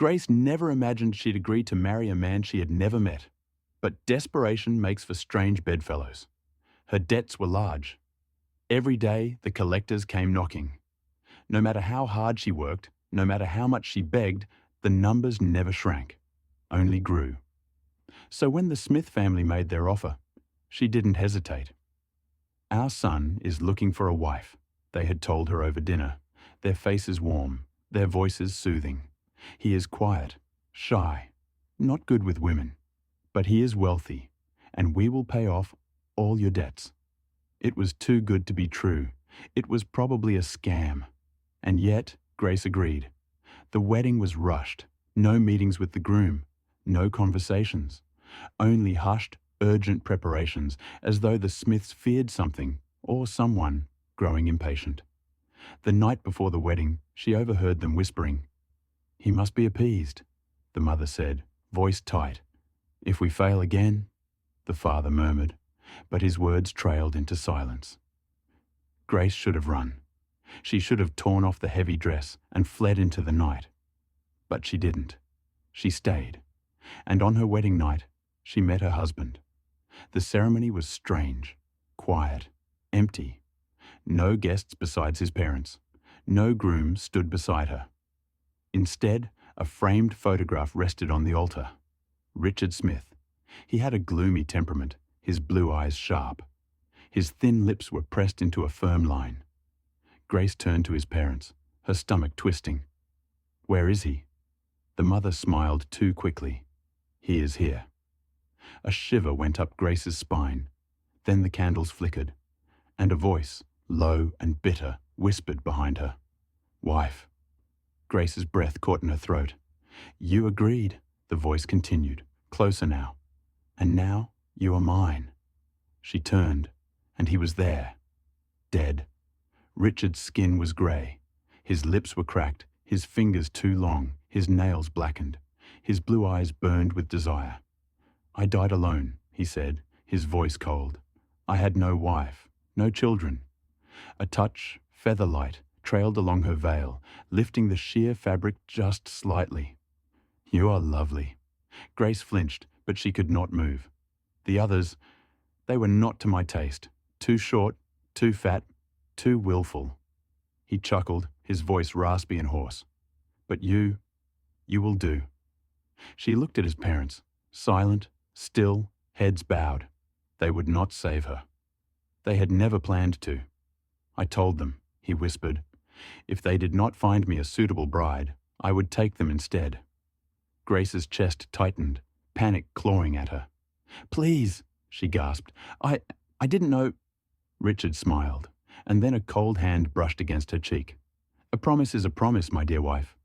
Grace never imagined she'd agree to marry a man she had never met. But desperation makes for strange bedfellows. Her debts were large. Every day, the collectors came knocking. No matter how hard she worked, no matter how much she begged, the numbers never shrank, only grew. So when the Smith family made their offer, she didn't hesitate. "Our son is looking for a wife," they had told her over dinner, their faces warm, their voices soothing. "He is quiet, shy, not good with women, but he is wealthy, and we will pay off all your debts." It was too good to be true. It was probably a scam. And yet, Grace agreed. The wedding was rushed. No meetings with the groom. No conversations. Only hushed, urgent preparations, as though the Smiths feared something, or someone, growing impatient. The night before the wedding, she overheard them whispering. "He must be appeased," the mother said, voice tight. "If we fail again," the father murmured, but his words trailed into silence. Grace should have run. She should have torn off the heavy dress and fled into the night. But she didn't. She stayed. And on her wedding night, she met her husband. The ceremony was strange, quiet, empty. No guests besides his parents. No groom stood beside her. Instead, a framed photograph rested on the altar. Richard Smith. He had a gloomy temperament, his blue eyes sharp. His thin lips were pressed into a firm line. Grace turned to his parents, her stomach twisting. "Where is he?" The mother smiled too quickly. "He is here." A shiver went up Grace's spine. Then the candles flickered, and a voice, low and bitter, whispered behind her. "Wife." Grace's breath caught in her throat. "You agreed," the voice continued, closer now. "And now you are mine." She turned, and he was there, dead. Richard's skin was grey. His lips were cracked, his fingers too long, his nails blackened. His blue eyes burned with desire. "I died alone," he said, his voice cold. "I had no wife, no children." A touch, feather-light, trailed along her veil, lifting the sheer fabric just slightly. "You are lovely." Grace flinched, but she could not move. "The others, they were not to my taste. Too short, too fat, too willful." He chuckled, his voice raspy and hoarse. "But you will do." She looked at his parents, silent, still, heads bowed. They would not save her. They had never planned to. "I told them," he whispered. "If they did not find me a suitable bride, I would take them instead." Grace's chest tightened, panic clawing at her. "Please," she gasped. I didn't know." Richard smiled, and then a cold hand brushed against her cheek. "A promise is a promise, my dear wife.